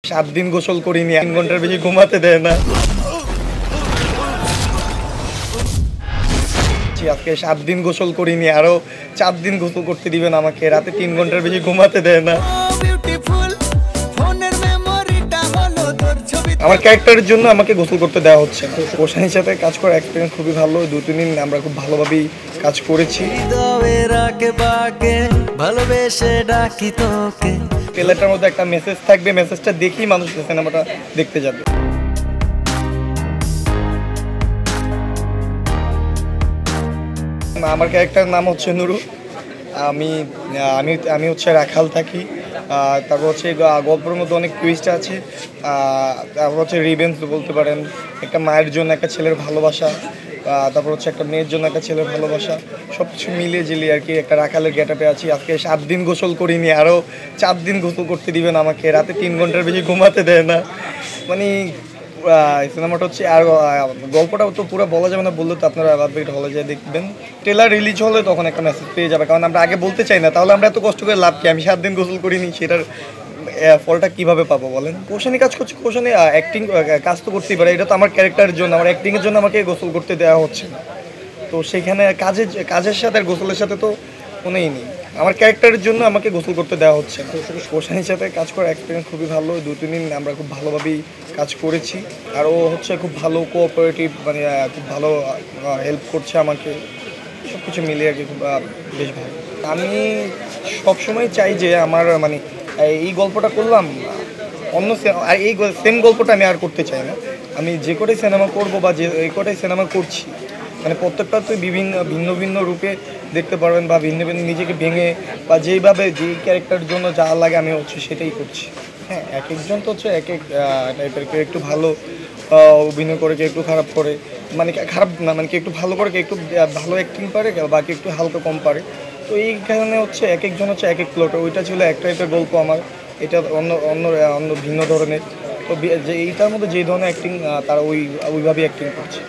7 দিন গোসল করিনি, 3 ঘন্টার বেশি ঘুমাতে দেয় না। আজকে 7 দিন গোসল করিনি, আরো 4 দিন গোসল করতে দিবেন আমাকে। রাতে 3 ঘন্টার বেশি ঘুমাতে দেয় না। আমার ক্যারেক্টারের জন্য আমাকে গোসল করতে দেওয়া হচ্ছে না। কোশানির সাথে কাজ করার এক্সপিরিয়েন্স খুবই ভালো। 2-3 দিন আমরা খুব ভালোভাবেই কাজ করেছি। ট্রেলারটার মধ্যে একটা মেসেজ থাকবে, মেসেজটা দেখেই মানুষ সিনেমাটা দেখতে যাবে। আমার ক্যারেক্টারের নাম হচ্ছে নুরু। আমি আমি আমি হচ্ছে রাখাল থাকি। তারপর হচ্ছে গল্পের মধ্যে অনেক টুইস্ট আছে। তারপর হচ্ছে রিভেঞ্জ বলতে পারেন, একটা মায়ের জন্য একটা ছেলের ভালোবাসা, তারপর হচ্ছে একটা মেয়ের জন্য একটা ছেলের ভালোবাসা, সব কিছু মিলিয়ে ঝিলিয়ে আর কি একটা রাখালের গেটআপে আছি। আজকে 7 দিন গোসল করিনি, আরও 4 দিন গোসল করতে দিবেন আমাকে। রাতে 3 ঘন্টার বেশি ঘুমাতে দেয় না। মানে সিনেমাটা হচ্ছে, আর গল্পটা তো পুরো বলা যাবে না, বললে তো আপনারা হলে যায় দেখবেন। ট্রেলার রিলিজ হলে তখন একটা মেসেজ পেয়ে যাবে, কারণ আমরা আগে বলতে চাই না। তাহলে আমরা এত কষ্ট করে লাভ কি? আমি 7 দিন গোসল করিনি, সেটার ফলটা কিভাবে পাবো বলেন? কোশানি কাজ করছে, কোশানি অ্যাক্টিং কাজ তো করতেই পারে। এটা তো আমার ক্যারেক্টারের জন্য, আমার অ্যাক্টিংয়ের জন্য আমাকে গোসল করতে দেওয়া হচ্ছে না। তো সেখানে কাজের সাথে আর গোসলের সাথে তো কোনোই নেই। আমার ক্যারেক্টারের জন্য আমাকে গোসল করতে দেওয়া হচ্ছে না। কোশানির সাথে কাজ করার এক্সপিরিয়েন্স খুবই ভালো। 2-3 দিন আমরা খুব ভালোভাবেই কাজ করেছি। আর ও হচ্ছে খুব ভালো কোঅপারেটিভ, মানে খুব ভালো হেল্প করছে আমাকে। সব কিছু মিলিয়ে আর কি খুব বেশ ভালো। আমি সবসময় চাই যে আমার মানে এই গল্পটা করলাম, অন্য আর এই সেম গল্পটা আমি আর করতে চাই না। আমি যে কটাই সিনেমা করব বা যে এই কটাই সিনেমা করছি, মানে প্রত্যেকটা তো ভিন্ন ভিন্ন রূপে দেখতে পারবেন, বা ভিন্ন ভিন্ন নিজেকে ভেঙে বা যেইভাবে যেই ক্যারেক্টারের জন্য যা লাগে আমি হচ্ছে সেটাই করছি। হ্যাঁ, এক একজন তো হচ্ছে এক এক টাইপের। কেউ একটু ভালো অভিনয় করে, কেউ একটু খারাপ করে, মানে খারাপ না, মানে কেউ একটু ভালো করে, কেউ একটু ভালো অ্যাক্টিং পারে, বা কেউ একটু হালকা কম পারে। তো এই কারণে হচ্ছে এক একজন হচ্ছে এক এক প্লট। ওইটা ছিল এক টাইপের গল্প, আমার এটা অন্য অন্য অন্য ভিন্ন ধরনের। তো যে এইটার মধ্যে যেই ধরনের অ্যাক্টিং, তারা ওইভাবেই অ্যাক্টিং করছে।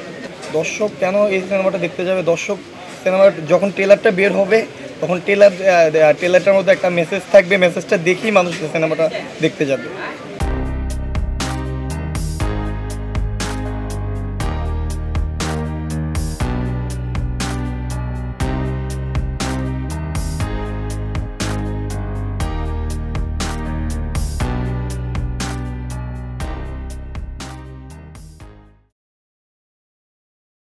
দর্শক কেন এই সিনেমাটা দেখতে যাবে? দর্শক সিনেমার যখন ট্রেলারটা বের হবে, তখন ট্রেলারটার মধ্যে একটা মেসেজ থাকবে, মেসেজটা দেখেই মানুষ সিনেমাটা দেখতে যাবে।